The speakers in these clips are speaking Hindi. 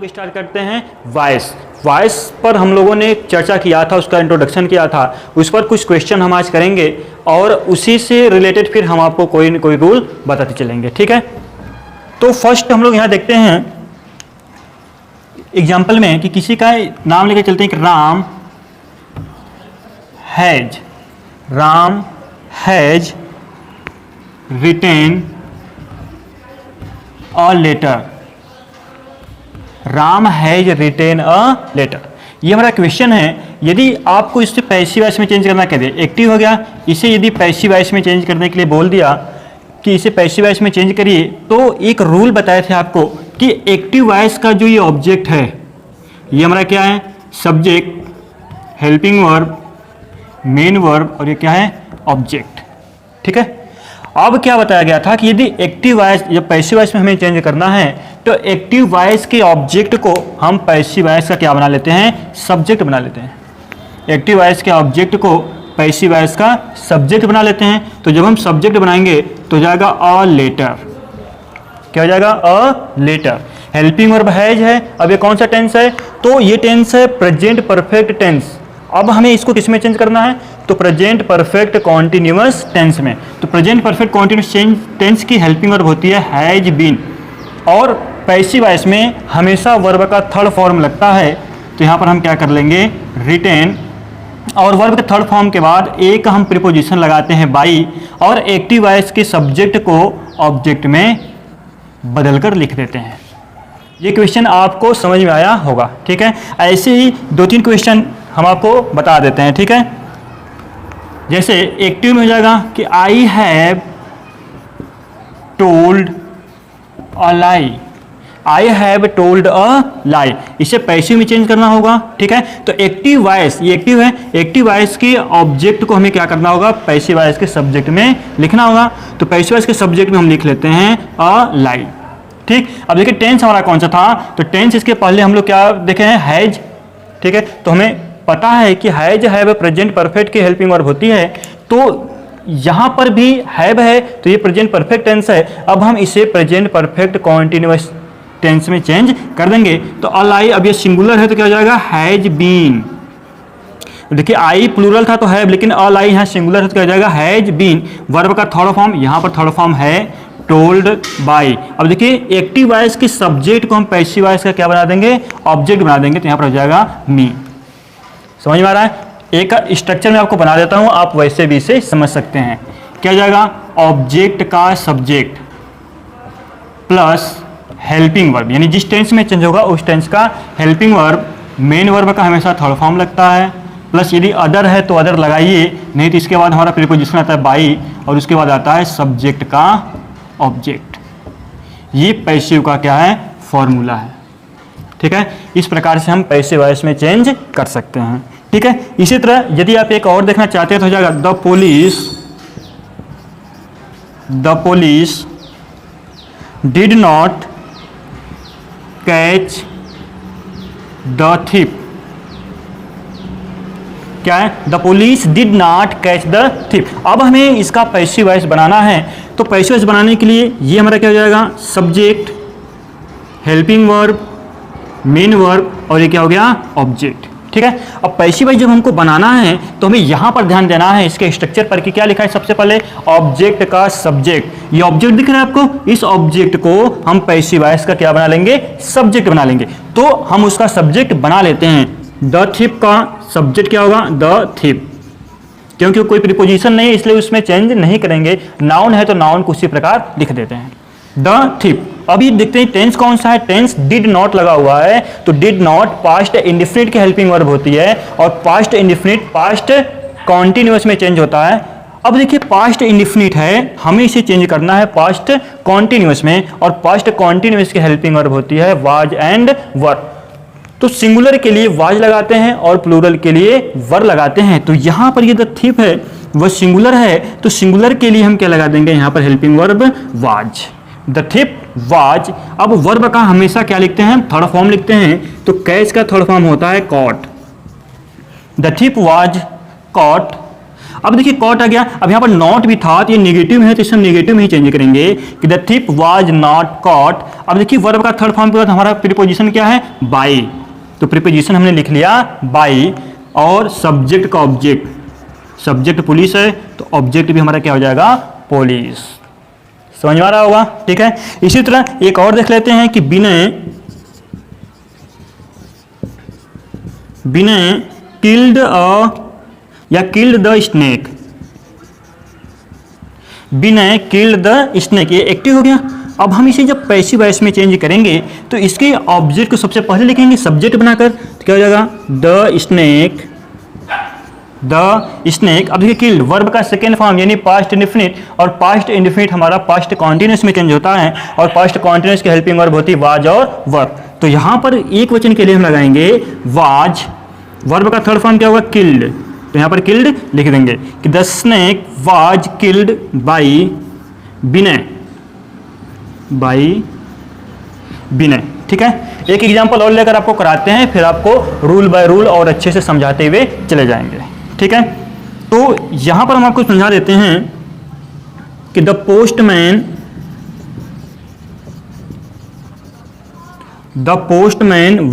लोग स्टार्ट करते हैं वॉइस। वॉइस पर हम लोगों ने चर्चा किया था, उसका इंट्रोडक्शन किया था, उस पर कुछ क्वेश्चन हम आज करेंगे और उसी से रिलेटेड फिर हम आपको कोई न कोई रूल बताते चलेंगे, ठीक है। तो फर्स्ट हम लोग यहाँ देखते हैं एग्जाम्पल में कि किसी का नाम लेकर चलते हैं कि Ram has written a letter. Ram has written a letter, ये हमारा क्वेश्चन है। यदि आपको इससे पैसिव वॉइस में चेंज करना कह दे, एक्टिव हो गया, इसे यदि पैसिव वॉइस में चेंज करने के लिए बोल दिया कि इसे पैसिव वॉइस में चेंज करिए, तो एक रूल बताए थे आपको कि एक्टिव वॉइस का जो ये ऑब्जेक्ट है, ये हमारा क्या है, subject, helping verb, main verb और ये क्या है, ऑब्जेक्ट, ठीक है। अब क्या बताया गया था कि यदि एक्टिव वॉइस या पैसिव वॉइस में हमें चेंज करना है तो एक्टिव वॉइस के ऑब्जेक्ट को हम पैसिव वॉइस का क्या बना लेते हैं, सब्जेक्ट बना लेते हैं। एक्टिव वॉइस के ऑब्जेक्ट को पैसिव वॉइस का सब्जेक्ट बना लेते हैं। तो जब हम सब्जेक्ट बनाएंगे तो जाएगा अ लेटर, क्या हो जाएगा, a letter. Helping verb has है, अब ये कौन सा टेंस है, तो ये टेंस है प्रेजेंट परफेक्ट टेंस। अब हमें इसको किस में चेंज करना है, तो प्रेजेंट परफेक्ट कॉन्टिन्यूअस टेंस में। तो प्रेजेंट परफेक्ट कॉन्टिन्यूअस टेंस की हेल्पिंग वर्ब होती है हैज बीन, और पैसिव वॉइस में हमेशा वर्ब का थर्ड फॉर्म लगता है। तो यहाँ पर हम क्या कर लेंगे, रिटेन, और वर्ब के थर्ड फॉर्म के बाद एक हम प्रीपोजिशन लगाते हैं बाई, और एक्टिव वॉइस के सब्जेक्ट को ऑब्जेक्ट में बदलकर लिख देते हैं। ये क्वेश्चन आपको समझ में आया होगा, ठीक है। ऐसे ही दो तीन क्वेश्चन हम आपको बता देते हैं, ठीक है। जैसे एक्टिव में हो जाएगा कि I have told a lie, I have told a lie, इसे पैसिव में चेंज करना होगा, ठीक है। तो एक्टिव वॉइस, ये एक्टिव है, एक्टिव वॉइस के ऑब्जेक्ट को हमें क्या करना होगा, पैसिव वॉइस के सब्जेक्ट में लिखना होगा। तो पैसिव वॉइस के सब्जेक्ट में हम लिख लेते हैं अ लाई, ठीक। अब देखिए टेंस हमारा कौन सा था, तो टेंस इसके पहले हम लोग क्या देखे हैं, हैज, ठीक है। तो हमें पता है कि हैज हैव प्रेजेंट परफेक्ट की हेल्पिंग वर्ब होती है, तो यहाँ पर भी हैव है, तो ये प्रेजेंट परफेक्ट टेंस है। अब हम इसे प्रेजेंट परफेक्ट कॉन्टिन्यूअस टेंस में चेंज कर देंगे। तो अलाई, अब ये सिंगुलर है तो क्या हो जाएगा, हैज बीन। देखिए आई प्लूरल था तो हैव, लेकिन अलाई यहाँ सिंगुलर है तो क्या हो जाएगा, हैज बीन। वर्ब का थर्ड फॉर्म, यहाँ पर थर्ड फॉर्म है टोल्ड बाई। अब देखिए एक्टिव वॉइस के सब्जेक्ट को हम पैसिव वॉइस का क्या बना देंगे, ऑब्जेक्ट बना देंगे। तो यहाँ पर हो जाएगा मी। समझ में आ रहा है, एक स्ट्रक्चर में आपको बना देता हूँ, आप वैसे भी इसे समझ सकते हैं। क्या हो जाएगा, ऑब्जेक्ट का सब्जेक्ट प्लस हेल्पिंग वर्ब, यानी जिस टेंस में चेंज होगा उस टेंस का हेल्पिंग वर्ब, मेन वर्ब का हमेशा थर्ड फॉर्म लगता है, प्लस यदि अदर है तो अदर लगाइए, नहीं तो इसके बाद हमारा प्रीपोजिशन आता है बाई, और उसके बाद आता है सब्जेक्ट का ऑब्जेक्ट। ये पैसिव का क्या है, फॉर्मूला है, ठीक है। इस प्रकार से हम पैसिव वॉइस में चेंज कर सकते हैं, ठीक है। इसी तरह यदि आप एक और देखना चाहते हैं तो हो जाएगा the police did not catch the thief. क्या है, the police did not catch the thief. अब हमें इसका पैसिव वॉइस बनाना है, तो पैसिव वॉइस बनाने के लिए ये हमारा क्या हो जाएगा, subject, helping verb, main verb और ये क्या हो गया, ऑब्जेक्ट, ठीक है। अब पैसिव वॉइस जब हमको बनाना है तो हमें यहाँ पर ध्यान देना है इसके स्ट्रक्चर पर कि क्या लिखा है, सबसे पहले ऑब्जेक्ट का सब्जेक्ट। ये ऑब्जेक्ट दिख रहा है आपको, इस ऑब्जेक्ट को हम पैसिव वॉइस का क्या बना लेंगे, सब्जेक्ट बना लेंगे। तो हम उसका सब्जेक्ट बना लेते हैं। द थिप का सब्जेक्ट क्या होगा, द थिप, क्योंकि कोई प्रीपोजिशन नहीं है इसलिए उसमें चेंज नहीं करेंगे। नाउन है तो नाउन को उसी प्रकार लिख देते हैं, द थिप। अभी देखते हैं टेंस कौन सा है, टेंस डिड नॉट लगा हुआ है, तो डिड नॉट पास्ट इंडेफिनिट की हेल्पिंग वर्ब होती है, और पास्ट इंडेफिनिट पास्ट कॉन्टिन्यूअस में चेंज होता है। अब देखिए पास्ट इंडेफिनिट है, हमें इसे चेंज करना है पास्ट कॉन्टिन्यूअस में, और पास्ट कॉन्टिन्यूअस की हेल्पिंग वर्ब होती है वाज एंड वर। तो सिंगुलर के लिए वाज लगाते हैं और प्लूरल के लिए वर लगाते हैं। तो यहाँ पर ये द थिप है वह सिंगुलर है, तो सिंगुलर के लिए हम क्या लगा देंगे, यहाँ पर helping verb was, the thief was. अब वर्ब का हमेशा क्या लिखते हैं, थर्ड फॉर्म लिखते हैं, तो कैच का थर्ड फॉर्म होता है caught. The thief was caught. अब देखिए कॉट आ गया, अब यहाँ पर नॉट भी था तो ये नेगेटिव है तो इसे हम नेगेटिव में ही चेंज करेंगे कि the thief was not caught. अब देखिए वर्ब का थर्ड फॉर्म के बाद हमारा प्रीपोजिशन क्या है, बाय, तो प्रीपोजिशन हमने लिख लिया बाय, और सब्जेक्ट का ऑब्जेक्ट, सब्जेक्ट पुलिस है तो ऑब्जेक्ट भी हमारा क्या हो जाएगा, पुलिस। समझ में आ रहा होगा, ठीक है। इसी तरह एक और देख लेते हैं कि विनय किल्ड या killed the snake, Vinay killed the snake, ये एक्टिव हो गया। अब हम इसे जब पैसिव वॉइस में चेंज करेंगे तो इसके ऑब्जेक्ट को सबसे पहले लिखेंगे सब्जेक्ट बनाकर, तो क्या हो जाएगा, द स्नेक, द स्नेक। अब देखिए किल्ड वर्ब का सेकेंड फॉर्म यानी पास्ट इंडेफिनिट, और पास्ट इंडेफिनिट हमारा पास्ट कॉन्टिन्यूस में चेंज होता है, और पास्ट कॉन्टिन्यूस की हेल्पिंग वर्ब होती है वाज और वर्ब। तो यहाँ पर एक वचन के लिए हम लगाएंगे वाज, वर्ब का थर्ड फॉर्म क्या होगा, किल्ड, तो यहाँ पर किल्ड लिख देंगे कि the snake was killed by Vinay, by Vinay, ठीक है। एक एग्जांपल और लेकर आपको कराते हैं, फिर आपको रूल बाय रूल और अच्छे से समझाते हुए चले जाएंगे, ठीक है। तो यहां पर हम आपको समझा देते हैं कि the postman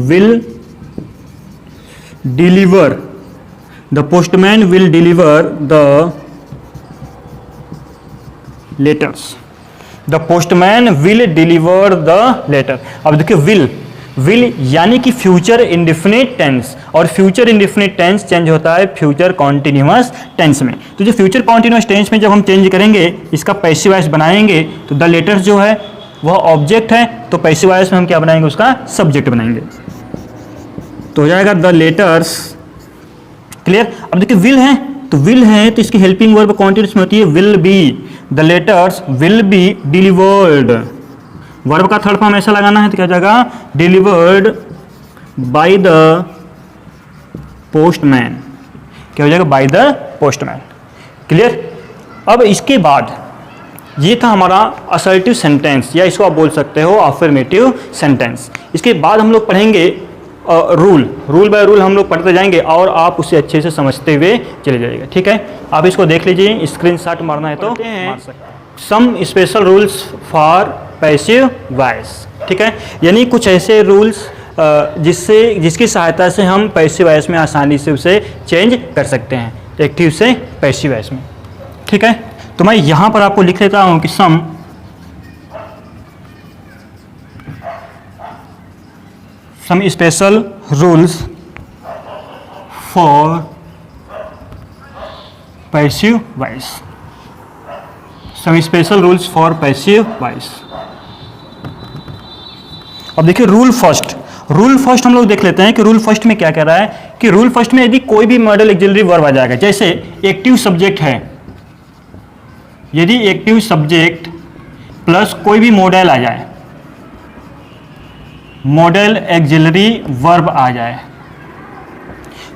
will deliver the letters, the postman will deliver the letter. अब देखिए विल यानी कि फ्यूचर इंडेफिनिट टेंस, और फ्यूचर इंडेफिनिट टेंस चेंज होता है फ्यूचर कॉन्टिन्यूअस टेंस में। तो जो फ्यूचर कॉन्टिन्यूअस टेंस में जब हम चेंज करेंगे, इसका पैसिव वॉइस बनाएंगे, तो द लेटर्स जो है वह ऑब्जेक्ट है, तो पैसिव वॉइस में हम क्या बनाएंगे, उसका सब्जेक्ट बनाएंगे, तो हो जाएगा द लेटर्स। क्लियर। अब देखिए विल है तो इसकी हेल्पिंग वर्ब कॉन्टिन्यूअस में होती है will be, the letters will be delivered, verb का थर्ड फॉर्म ऐसा लगाना है तो क्या हो जाएगा, डिलीवर्ड बाय द पोस्टमैन, क्या हो जाएगा, बाय द पोस्टमैन। क्लियर। अब इसके बाद ये था हमारा असर्टिव सेंटेंस, या इसको आप बोल सकते हो अफर्मेटिव सेंटेंस। इसके बाद हम लोग पढ़ेंगे रूल बाय रूल हम लोग पढ़ते जाएंगे, और आप उसे अच्छे से समझते हुए चले जाइएगा, ठीक है। आप इसको देख लीजिए, स्क्रीनशॉट मारना है तो मार सकते हैं। Some special rules for passive voice, ठीक है, यानी कुछ ऐसे रूल्स जिसकी सहायता से हम पैसिव वॉइस में आसानी से उसे चेंज कर सकते हैं, एक्टिव से पैसिव वॉइस में, ठीक है। तो मैं यहाँ पर आपको लिख लेता हूँ कि some special rules for passive voice, some special rules for passive voice. अब देखिए रूल फर्स्ट हम लोग देख लेते हैं कि रूल फर्स्ट में क्या कह रहा है, कि रूल फर्स्ट में यदि कोई भी मॉडल ऑक्सिलरी वर्ब आ जाएगा, जैसे एक्टिव सब्जेक्ट है, यदि एक्टिव सब्जेक्ट प्लस कोई भी मॉडल आ जाए, मॉडल ऑक्सिलरी वर्ब आ जाए,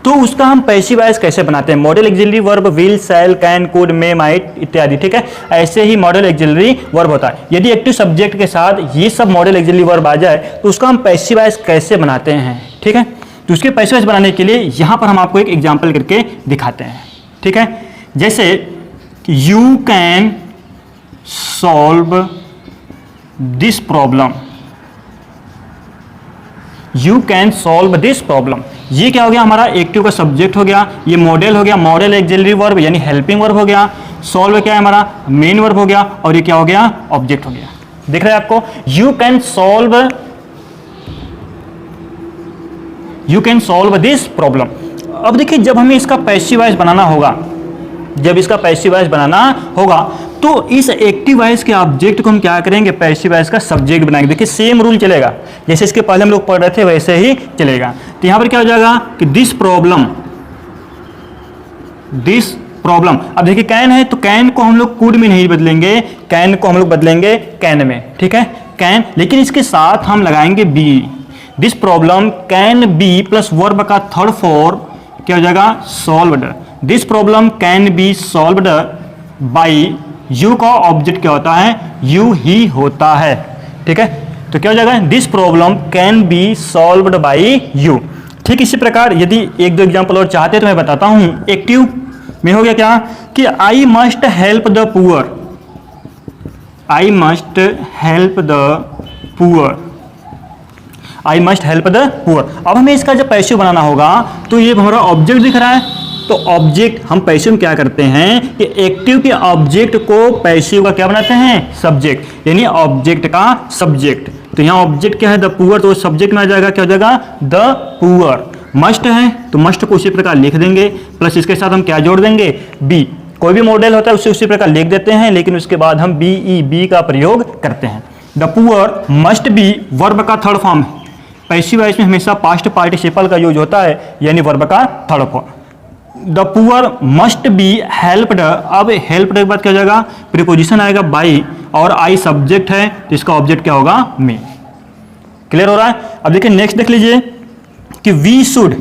तो उसका हम पैसिव वॉइस कैसे बनाते हैं। Modal auxiliary verb will, shall, can, could, may, might इत्यादि, ठीक है। ऐसे ही मॉडल ऑक्सिलरी वर्ब होता है। यदि एक्टिव सब्जेक्ट के साथ ये सब मॉडल ऑक्सिलरी वर्ब आ जाए तो उसका हम पैसिव वॉइस कैसे बनाते हैं, ठीक है। तो उसके पैसिव वॉइस बनाने के लिए यहां पर हम आपको एक एग्जाम्पल करके दिखाते हैं, ठीक है। जैसे you can solve this problem, you can solve this problem, ये क्या हो गया, हमारा एक्टिव का सब्जेक्ट हो गया, ये मॉडल हो गया, मॉडल ऑक्सिलरी वर्ब यानी हेल्पिंग वर्ब हो गया, सॉल्व क्या है हमारा मेन वर्ब हो गया, और ये क्या हो गया, ऑब्जेक्ट हो गया। दिख रहा है आपको, you can solve this problem. अब देखिए जब हमें इसका पैसिव वॉइस बनाना होगा, जब इसका पैसिव वॉइस बनाना होगा तो इस एक्टिव वॉइस के ऑब्जेक्ट को हम क्या करेंगे, पैसिव वॉइस का सब्जेक्ट बनाएंगे। देखिए सेम रूल चलेगा, जैसे इसके पहले हम लोग पढ़ रहे थे वैसे ही चलेगा। तो यहां पर क्या हो जाएगा कि दिस प्रॉब्लम। अब देखिए कैन है तो कैन को हम लोग कुड में नहीं बदलेंगे, कैन को हम लोग बदलेंगे कैन में, ठीक है, कैन। लेकिन इसके साथ हम लगाएंगे be, this problem can be plus verb का थर्ड फॉर्म क्या हो जाएगा, solved. This problem can be solved by, you का ऑब्जेक्ट क्या होता है, यू ही होता है, ठीक है। तो क्या हो जाएगा, this problem can be solved by you. ठीक इसी प्रकार यदि एक दो एग्जांपल और चाहते हैं तो मैं बताता हूं। एक्टिव में हो गया क्या कि I must help the poor, I must help the poor, I must help the poor. अब हमें इसका जब पैसिव बनाना होगा तो ये हमारा ऑब्जेक्ट दिख रहा है, तो ऑब्जेक्ट हम पैसिव में क्या करते हैं कि एक्टिव के ऑब्जेक्ट को पैसिव का क्या बनाते हैं, सब्जेक्ट, यानी ऑब्जेक्ट का सब्जेक्ट। तो यहाँ ऑब्जेक्ट क्या है, द पुअर, तो सब्जेक्ट में आ जाएगा क्या हो जाएगा, द पुअर। मस्ट है तो मस्ट को उसी प्रकार लिख देंगे, प्लस इसके साथ हम क्या जोड़ देंगे, बी। कोई भी मॉडल होता है उसे उसी प्रकार लिख देते हैं, लेकिन उसके बाद हम बी का प्रयोग करते हैं। The poor must be verb का थर्ड फॉर्म है, पैसिव वॉइस में हमेशा पास्ट पार्टिसिपल का यूज होता है, यानी वर्ब का third form. The poor must be helped, अब हेल्प्ड के बाद क्या हो जाएगा, प्रीपोजिशन आएगा बाई और आई सब्जेक्ट है तो इसका ऑब्जेक्ट क्या होगा, मी। क्लियर हो रहा है। अब देखिए नेक्स्ट देख लीजिए कि we should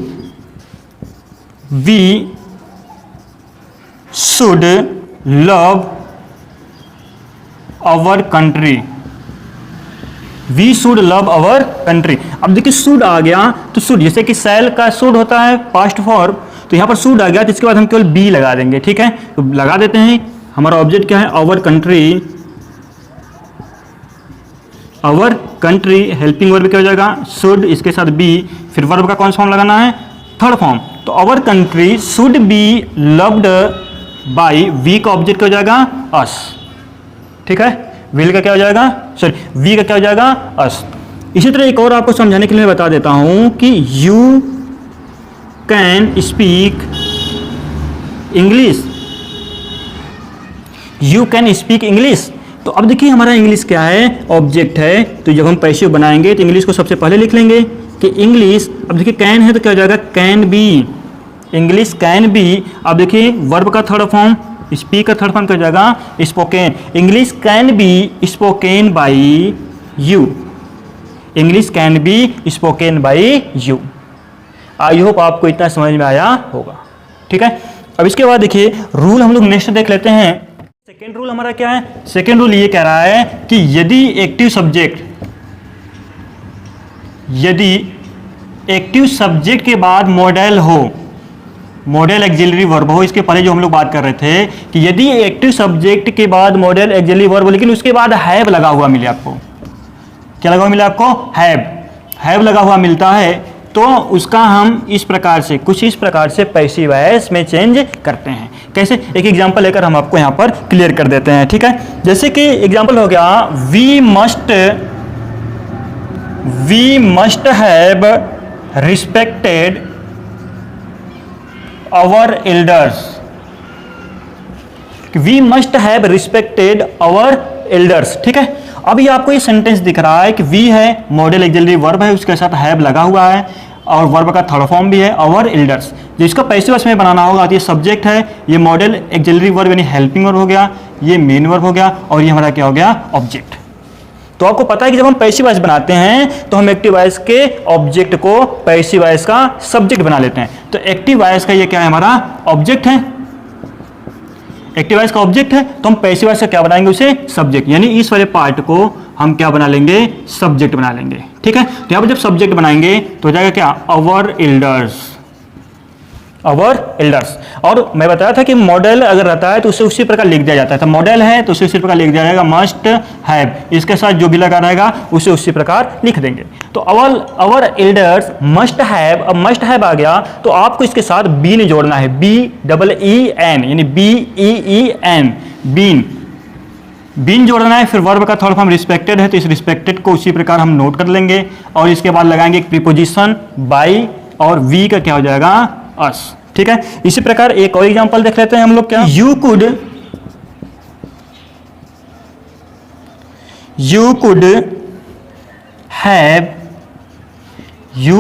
love our country, we should love our country. अब देखिए शुड आ गया तो शुड, जैसे कि सेल का शुड होता है पास्ट फॉर्म, तो यहाँ पर शुड आ गया तो इसके बाद हम केवल बी लगा देंगे, ठीक है। तो लगा देते हैं, हमारा ऑब्जेक्ट क्या है, our country, our country, helping verb क्या हो जाएगा, शुड, इसके साथ बी, फिर वर्ब का कौन सा फॉर्म लगाना है, थर्ड फॉर्म। तो our country should be loved by, we का ऑब्जेक्ट क्या हो जाएगा, अस, ठीक है। विल का क्या हो जाएगा, सॉरी वी का क्या हो जाएगा, अस। इसी तरह एक और आपको समझाने के लिए बता देता हूं कि you can speak English, you can speak English. तो अब देखिए हमारा इंग्लिश क्या है, ऑब्जेक्ट है, तो जब हम पैसिव बनाएंगे तो इंग्लिश को सबसे पहले लिख लेंगे कि इंग्लिश। अब देखिए कैन है तो क्या हो जाएगा, can be, English can be. अब देखिए वर्ब का थर्ड फॉर्म, स्पीक का थर्ड फॉर्म क्या हो जाएगा, spoken, English can be spoken by you, English can be spoken by you. I hope आपको इतना समझ में आया होगा, ठीक है। अब इसके बाद देखिए रूल हम लोग नेक्स्ट देख लेते हैं। सेकेंड रूल हमारा क्या है, सेकेंड रूल ये कह रहा है कि यदि एक्टिव सब्जेक्ट के बाद मॉडल हो, मॉडल एक्सिलरी वर्ब हो, इसके पहले जो हम लोग बात कर रहे थे कि यदि एक्टिव सब्जेक्ट के बाद मॉडल एक्सिलरी वर्ब, लेकिन उसके बाद हैव लगा हुआ मिले आपको, क्या लगा हुआ मिले आपको, हैव लगा हुआ मिलता है, तो उसका हम इस प्रकार से, कुछ इस प्रकार से पैसिव वॉइस में चेंज करते हैं। कैसे, एक एग्जांपल लेकर हम आपको यहाँ पर क्लियर कर देते हैं, ठीक है। जैसे कि एग्जांपल हो गया, we must have respected our elders, we must have respected our elders, ठीक है। अब ये आपको ये सेंटेंस दिख रहा है कि वी है, मॉडल एक्सिलरी वर्ब है, उसके साथ हैव लगा हुआ है और वर्ब का थर्ड फॉर्म भी है, आवर एल्डर्स। जिसका पैसिव वॉइस में बनाना होगा तो ये सब्जेक्ट है, ये मॉडल एक्सिलरी वर्ब यानी हेल्पिंग वर्ब हो गया, ये मेन वर्ब हो गया और ये हमारा क्या हो गया, ऑब्जेक्ट। तो आपको पता है कि जब हम पैसिव वॉइस बनाते हैं तो हम एक्टिव वॉइस के ऑब्जेक्ट को पैसिव वॉइस का सब्जेक्ट बना लेते हैं। तो एक्टिव वॉइस का ये क्या है, हमारा ऑब्जेक्ट है, एक्टिव वॉइस का ऑब्जेक्ट है, तो हम पैसिव वॉइस का क्या बनाएंगे, उसे सब्जेक्ट, यानी इस वाले पार्ट को हम क्या बना लेंगे, सब्जेक्ट बना लेंगे, ठीक है। तो यहाँ पर जब सब्जेक्ट बनाएंगे तो हो जाएगा क्या, आवर एल्डर्स, आवर एल्डर्स। और मैं बताया था कि मॉडल अगर रहता है तो उसे उसी प्रकार लिख दिया जाता है, तो मॉडल है तो उसे उसी प्रकार लिख दिया जाएगा, मस्ट हैव, इसके साथ जो भी लगा रहेगा उसे उसी प्रकार लिख देंगे। तो आवर एल्डर्स मस्ट हैव, अब मस्ट हैव आ गया तो आपको इसके साथ बीन जोड़ना है, BEEN यानी BEEN, बीन जोड़ना है। फिर वर्ब का थर्ड फॉर्म रिस्पेक्टेड है तो इस रिस्पेक्टेड को उसी प्रकार हम नोट कर लेंगे और इसके बाद लगाएंगे एक प्रीपोजिशन बाई और वी का क्या हो जाएगा, अस, ठीक है। इसी प्रकार एक और एग्जांपल देख लेते हैं हम लोग, क्या, you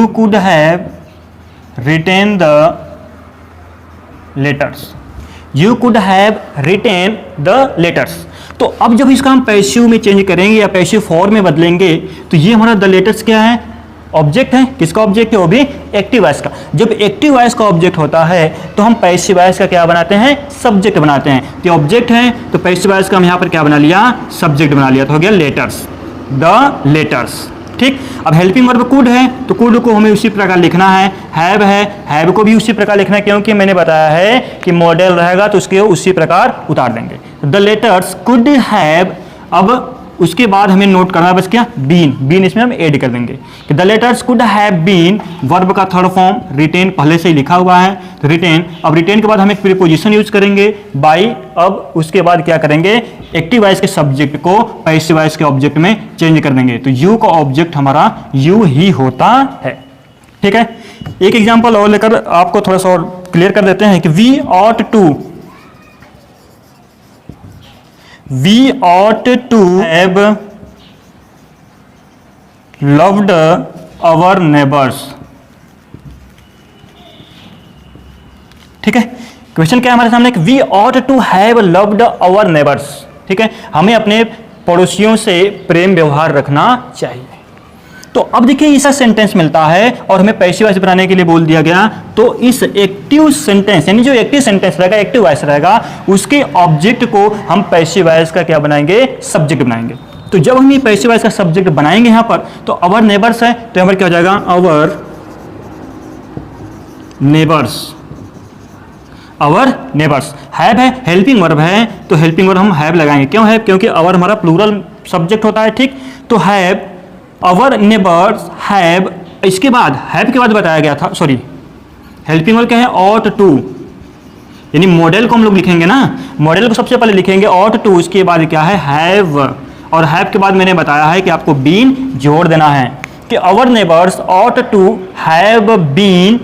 could have written the letters, you could have written the letters. तो अब जब इसका हम पैसिव में चेंज करेंगे या पैसिव फॉर्म में बदलेंगे तो ये हमारा द लेटर्स क्या है, ऑब्जेक्ट है। किसका ऑब्जेक्ट है, वो भी एक्टिव वॉइस का। जब एक्टिव वॉइस का ऑब्जेक्ट होता है तो हम पैसिव वॉइस का क्या बनाते हैं, सब्जेक्ट बनाते हैं। तो ऑब्जेक्ट है तो पैसिव वॉइस का हम यहाँ पर क्या बना लिया, सब्जेक्ट बना लिया, तो हो गया लेटर्स, द लेटर्स, ठीक। अब हेल्पिंग वर्ब कुड है तो कुड को हमें उसी प्रकार लिखना है हैव को भी उसी प्रकार लिखना है, क्योंकि मैंने बताया है कि मॉडल रहेगा तो उसके उसी प्रकार उतार देंगे। द लेटर्स कुड हैव, अब उसके बाद हमें नोट करना है बस क्या, बीन इसमें हम ऐड कर देंगे कि the letters could have been, verb का थर्ड फॉर्म रिटेन पहले से ही लिखा हुआ है तो रिटेन। अब रिटेन के बाद हम एक प्रीपोजिशन यूज करेंगे बाई, अब उसके बाद क्या करेंगे, एक्टिव वॉइस के सब्जेक्ट को पैसिव वॉइस के ऑब्जेक्ट में चेंज कर देंगे, तो यू का ऑब्जेक्ट हमारा यू ही होता है। ठीक है, एक एग्जाम्पल और लेकर आपको थोड़ा सा और क्लियर कर देते हैं कि we ought to have loved our neighbors। ठीक है, क्वेश्चन क्या है हमारे सामने, we ought to have loved our neighbors। ठीक है, हमें अपने पड़ोसियों से प्रेम व्यवहार रखना चाहिए। तो अब देखिए ऐसा सेंटेंस मिलता है और हमें पैसिव वॉइस बनाने के लिए बोल दिया गया, तो इस एक्टिव सेंटेंस यानी जो एक्टिव सेंटेंस रहेगा, एक्टिव वॉइस रहेगा, उसके ऑब्जेक्ट को हम पैसिव वॉइस का क्या बनाएंगे, सब्जेक्ट बनाएंगे। तो जब हम ये पैसिव वॉइस का सब्जेक्ट बनाएंगे यहां पर, तो अवर नेबर्स है तो यहां पर क्या हो जाएगा, अवर नेबर्स। हैव है, हेल्पिंग वर्ब है तो हेल्पिंग वर्ब हम हैव लगाएंगे। क्यों हैव, क्योंकि अवर हमारा प्लूरल सब्जेक्ट होता है। ठीक, तो हैव अवर नेबर्स हैव, इसके बाद हैव के बाद बताया गया था, सॉरी हेल्पिंग वर्ब क्या है, ought to, यानी मॉडल को हम लोग लिखेंगे ना, मॉडल को सबसे पहले लिखेंगे ought to, उसके बाद क्या है हैव, और हैव के बाद मैंने बताया है कि आपको बीन जोड़ देना है कि अवर neighbours ought to have been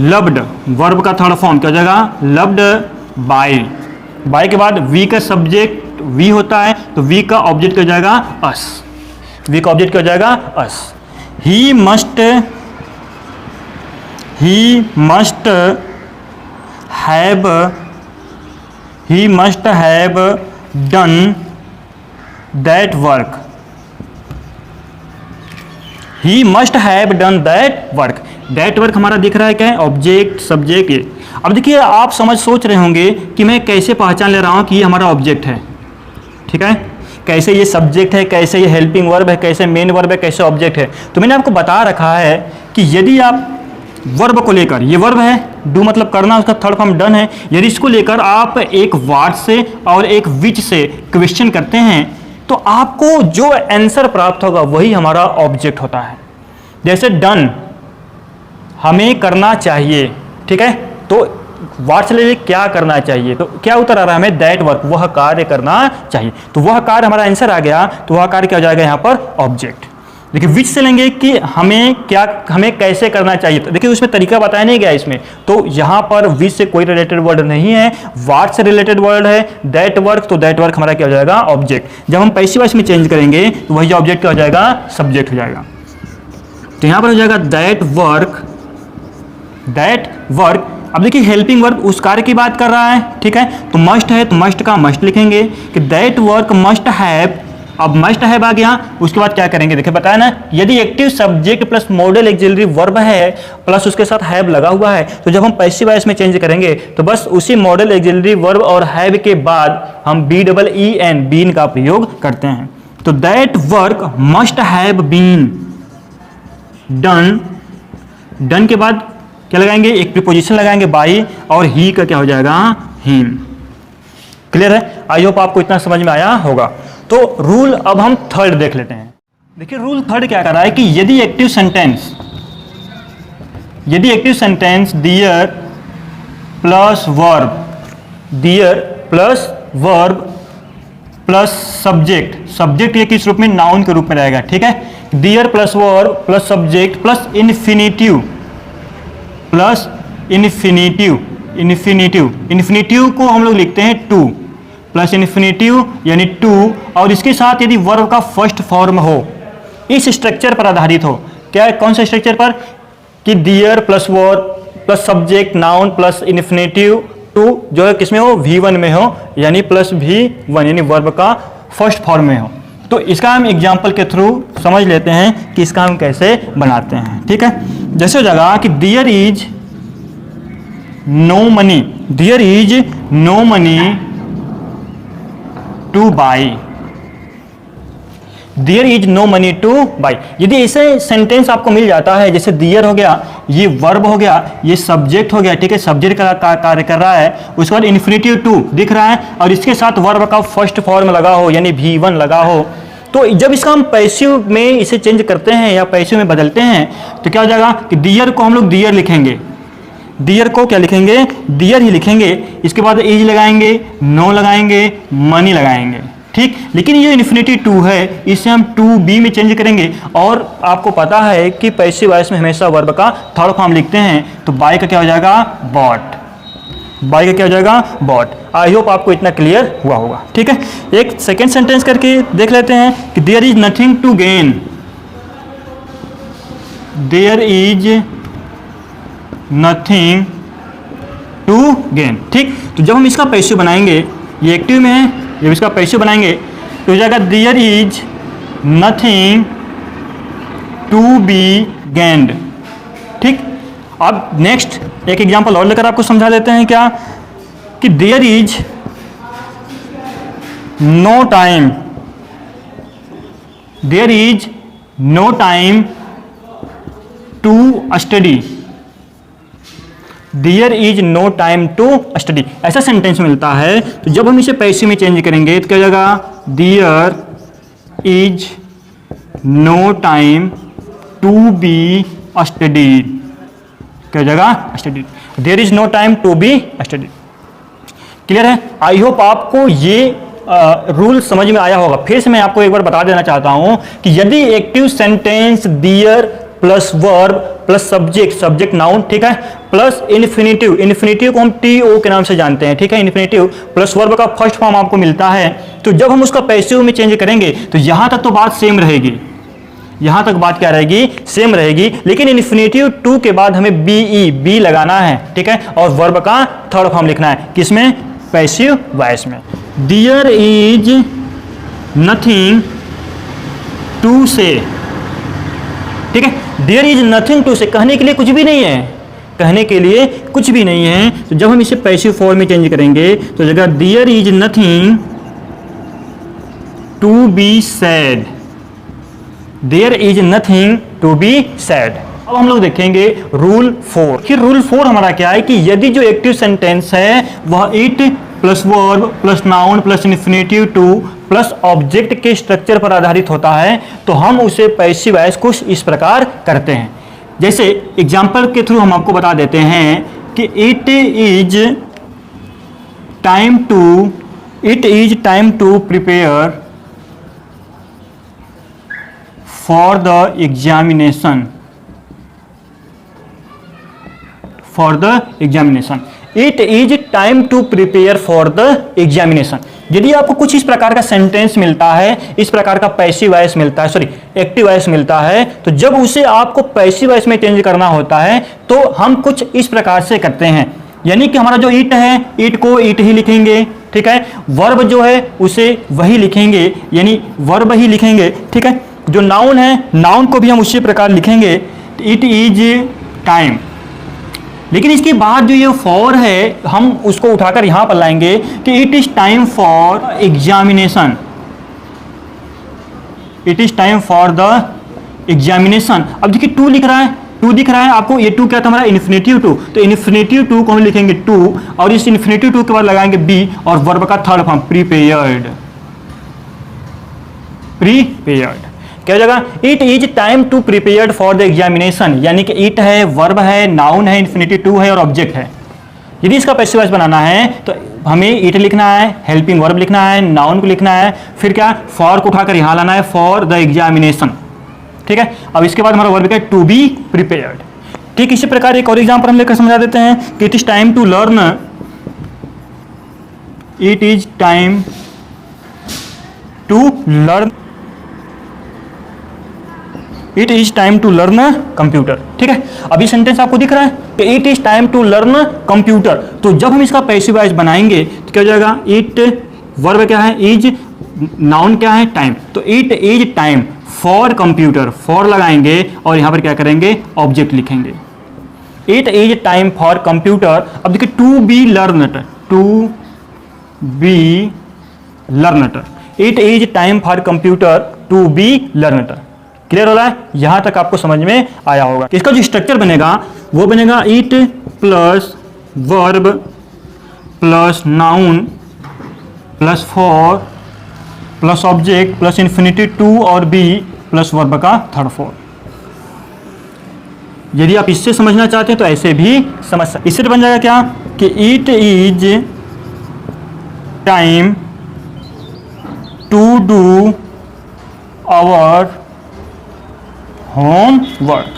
loved, verb का थर्ड फॉर्म क्या हो जाएगा, loved by के बाद वी का सब्जेक्ट वी होता है तो वी का ऑब्जेक्ट क्या हो जाएगा, अस, वी का ऑब्जेक्ट क्या हो जाएगा, us. He must have done that work, he must have done that work. That work हमारा दिख रहा है क्या है, ऑब्जेक्ट सब्जेक्ट ये। अब देखिए आप सोच रहे होंगे कि मैं कैसे पहचान ले रहा हूं कि ये हमारा ऑब्जेक्ट है। ठीक है, कैसे ये सब्जेक्ट है, कैसे ये हेल्पिंग वर्ब है, कैसे मेन वर्ब है, कैसे ऑब्जेक्ट है। तो मैंने आपको बता रखा है कि यदि आप वर्ब को लेकर, ये वर्ब है, डू मतलब करना, उसका थर्ड फॉर्म डन है, यदि इसको लेकर आप एक व्हाट से और एक विच से क्वेश्चन करते हैं तो आपको जो आंसर प्राप्त होगा वही हमारा ऑब्जेक्ट होता है। जैसे डन हमें करना चाहिए, ठीक है, तो व्हाट से लेके क्या करना चाहिए, तो क्या उत्तर आ रहा है हमें, दैट वर्क, वह कार्य करना चाहिए। तो वह कार्य हमारा आंसर आ गया, तो वह कार्य क्या हो जाएगा यहाँ पर, ऑब्जेक्ट। देखिए विच से लेंगे कि हमें कैसे करना चाहिए, तो देखिए उसमें तरीका बताया नहीं गया इसमें, तो यहाँ पर विच से कोई रिलेटेड वर्ड नहीं है, व्हाट से रिलेटेड वर्ड है, दैट वर्क, तो दैट वर्क हमारा क्या हो जाएगा, ऑब्जेक्ट। जब हम पैसिव वॉइस में चेंज करेंगे तो वही जो ऑब्जेक्ट क्या हो जाएगा, सब्जेक्ट हो जाएगा। तो यहाँ पर हो जाएगा दैट वर्क। अब देखिए हेल्पिंग वर्ब उस कार्य की बात कर रहा है, ठीक है, तो मस्ट है तो मस्ट का मस्ट लिखेंगे कि दैट वर्क मस्ट हैव। अब मस्ट हैव आ गया, उसके बाद क्या करेंगे, देखिए बताया ना, यदि active subject plus model axillary verb है प्लस उसके साथ हैव लगा हुआ है, तो जब हम पैसिव वॉइस में चेंज करेंगे तो बस उसी मॉडल एक्सिलरी वर्ब और हैव के बाद हम BEEN बीन का प्रयोग करते हैं। तो that work must have been done के बाद क्या लगाएंगे, एक प्रीपोजिशन लगाएंगे बाई, और ही का क्या हो जाएगा, हिम। क्लियर है, आई होप आपको इतना समझ में आया होगा। तो रूल अब हम थर्ड देख लेते हैं। देखिए रूल थर्ड क्या कर रहा है कि यदि active sentence dear plus verb plus subject ये किस रूप में, नाउन के रूप में रहेगा। ठीक है, dear plus verb plus subject plus infinitive को हम लोग लिखते हैं टू, प्लस इन्फिनिटिव यानी टू, और इसके साथ यदि वर्ब का फर्स्ट फॉर्म हो, इस स्ट्रक्चर पर आधारित हो, क्या कौन सा स्ट्रक्चर पर, कि there plus verb plus subject noun plus infinitive to जो है किसमें हो, V1 में हो, यानी प्लस V1 यानी वर्ब का फर्स्ट फॉर्म में हो। तो इसका हम एग्जाम्पल के थ्रू समझ लेते हैं कि इसका हम कैसे बनाते हैं। ठीक है, जैसे हो जाएगा कि there is no money to buy, there is no money to buy. यदि ऐसे सेंटेंस आपको मिल जाता है, जैसे देयर हो गया, ये वर्ब हो गया, ये सब्जेक्ट हो गया, ठीक है, सब्जेक्ट का कार्य कर रहा है, उसके बाद इन्फिनिटिव टू दिख रहा है और इसके साथ वर्ब का फर्स्ट फॉर्म लगा हो यानी V1 लगा हो, तो जब इसका हम पैसिव में इसे चेंज करते हैं या पैसिव में बदलते हैं तो क्या हो जाएगा कि डियर को हम लोग डियर लिखेंगे, डियर को क्या लिखेंगे, डियर ही लिखेंगे, इसके बाद इज लगाएंगे, नो लगाएंगे, मनी लगाएंगे, ठीक। लेकिन ये इन्फिनिटी टू है, इसे हम टू बी में चेंज करेंगे और आपको पता है कि पैसिव वॉइस में हमेशा वर्ब का थर्ड फॉर्म लिखते हैं, तो बाय का क्या हो जाएगा, बॉट, बाय का क्या हो जाएगा, बॉट। आई होप आपको इतना क्लियर हुआ होगा, ठीक है। एक सेकेंड सेंटेंस करके देख लेते हैं कि there is nothing to gain, there is nothing to gain, ठीक। तो जब हम इसका पैसिव बनाएंगे, ये एक्टिव में है, जब इसका पैसिव बनाएंगे तो हो जाएगा there is nothing to be gained, ठीक। अब नेक्स्ट एक एग्जांपल और लेकर आपको समझा देते हैं क्या कि there is no time, there is no time to study, there is no time to study, ऐसा सेंटेंस मिलता है। तो जब हम इसे पैसिव में चेंज करेंगे तो क्या हो जाएगा, there is no time to be studied, क्या हो जाएगा, studied, there is no time to be studied. Clear है? आई होप आपको ये रूल समझ में आया होगा। फिर से मैं आपको एक बार बता देना चाहता हूं कि यदि active sentence there plus verb plus subject, subject noun, ठीक है, प्लस इन्फिनिटिव, इन्फिनिटिव को हम टी ओ के नाम से जानते हैं, ठीक है, इन्फिनिटिव प्लस वर्ब का फर्स्ट फॉर्म आपको मिलता है, तो जब हम उसका पैसिव में चेंज करेंगे तो यहां तक तो बात सेम रहेगी, यहां तक बात क्या रहेगी, सेम रहेगी, लेकिन इन्फिनिटिव टू के बाद हमें बी लगाना है, ठीक है, और वर्ब का थर्ड फॉर्म लिखना है, किसमें, पैसिव वॉइस में। देयर इज नथिंग टू से, ठीक है, देयर इज नथिंग टू से, कहने के लिए कुछ भी नहीं है, कहने के लिए कुछ भी नहीं है। तो जब हम इसे पैसिव फॉर्म में चेंज करेंगे तो जगह there is nothing to be sad, there is nothing to be sad. अब हम लोग देखेंगे रूल 4 कि रूल 4 हमारा क्या है कि यदि जो एक्टिव सेंटेंस है वह it plus verb plus noun plus infinitive two plus object के स्ट्रक्चर पर आधारित होता है तो हम उसे पैसिव वॉइस कुछ इस प्रकार करते हैं। जैसे एग्जाम्पल के थ्रू हम आपको बता देते हैं कि it is time to prepare for the examination, for the examination, it is time to prepare for the examination. यदि आपको कुछ इस प्रकार का सेंटेंस मिलता है, इस प्रकार का पैसिव वॉइस मिलता है, सॉरी एक्टिव वॉइस मिलता है, तो जब उसे आपको पैसिव वॉइस में चेंज करना होता है तो हम कुछ इस प्रकार से करते हैं, यानी कि हमारा जो इट है, इट को इट ही लिखेंगे, ठीक है, वर्ब जो है उसे वही लिखेंगे, यानी वर्ब ही लिखेंगे, ठीक है, जो नाउन है, नाउन को भी हम उसी प्रकार लिखेंगे, इट इज टाइम। लेकिन इसके बाद जो ये फॉर है हम उसको उठाकर यहां पर लाएंगे कि it is time for examination, it is time for the examination. अब देखिए टू लिख रहा है, टू दिख रहा है आपको, ये टू क्या था हमारा, इन्फिनिटिव टू, तो इन्फिनिटिव टू को हम लिखेंगे टू और इस इन्फिनिटिव टू के बाद लगाएंगे बी और वर्ब का थर्ड फॉर्म प्रीपेयर्ड, प्रीपेयर्ड। क्या हो जाएगा, it is time to prepared for the examination, यानी कि इट है, वर्ब है, नाउन है, इन्फिनिटिव टू है और ऑब्जेक्ट है। यदि इसका पैसिव वॉइस बनाना है तो हमें इट लिखना है, हेल्पिंग वर्ब लिखना है, नाउन को लिखना है, फिर क्या, फॉर को उठाकर यहां लाना है, फॉर द एग्जामिनेशन, ठीक है। अब इसके बाद हमारा वर्ब क्या है, टू बी प्रिपेयर्ड। ठीक इसी प्रकार एक और एग्जाम्पल हम लेकर समझा देते हैं कि it is time to learn, it is time to learn, it is time to learn computer, ठीक है। अभी सेंटेंस आपको दिख रहा है कि it is time to learn computer, तो जब हम इसका पैसिव वॉइस बनाएंगे तो क्या हो जाएगा, इट वर्ब क्या है, इज, नाउन क्या है, टाइम, तो it is time for computer, for लगाएंगे और यहां पर क्या करेंगे, ऑब्जेक्ट लिखेंगे, it is time for computer. अब देखिए to be learned, to be learned, it is time for computer to be learned. Clear हो रहा है? यहां तक आपको समझ में आया होगा। इसका जो स्ट्रक्चर बनेगा वो बनेगा it plus verb plus noun plus for plus object plus infinitive to और बी प्लस वर्ब का थर्ड फॉर्म। यदि आप इससे समझना चाहते हैं तो ऐसे भी समझ सकते। इससे बन जाएगा क्या कि it is time to do our home work.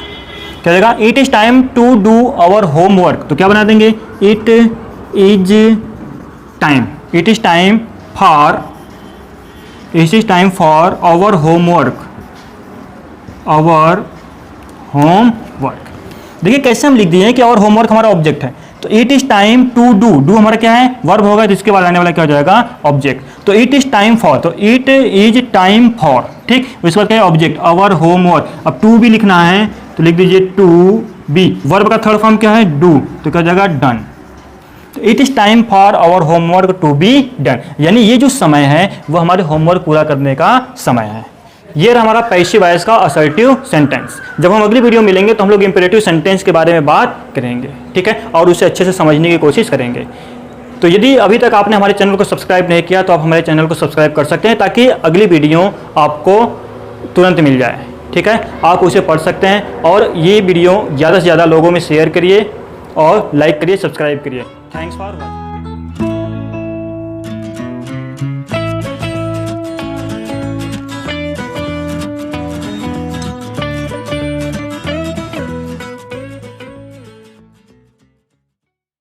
क्या जाएगा? It is time to do our home work. तो क्या बना देंगे? It is time, it is time for our homework, our home work. देखिए कैसे हम लिख दिए हैं कि और होमवर्क हमारा ऑब्जेक्ट है। तो it is time to do, do हमारा क्या है? वर्ब होगा, जिसके बाद आने वाला क्या हो जाएगा? ऑब्जेक्ट। तो इट इज टाइम फॉर, तो इट इज टाइम फॉर, ठीक। उसके बाद क्या है? Object, our homework. अब टू भी लिखना है तो लिख दीजिए टू बी। वर्ब का थर्ड फॉर्म क्या है? डू, तो क्या हो जाएगा? डन। तो it is time for our homework to be done, यानी ये जो समय है वो हमारे होमवर्क पूरा करने का समय है। ये रहा हमारा पैसिव वॉइस का असर्टिव सेंटेंस। जब हम अगली वीडियो मिलेंगे तो हम लोग इंपेरेटिव सेंटेंस के बारे में बात करेंगे, ठीक है, और उसे अच्छे से समझने की कोशिश करेंगे। तो यदि अभी तक आपने हमारे चैनल को सब्सक्राइब नहीं किया तो आप हमारे चैनल को सब्सक्राइब कर सकते हैं, ताकि अगली वीडियो आपको तुरंत मिल जाए, ठीक है। आप उसे पढ़ सकते हैं और ये वीडियो ज़्यादा से ज़्यादा लोगों में शेयर करिए और लाइक करिए, सब्सक्राइब करिए। Thanks for watching.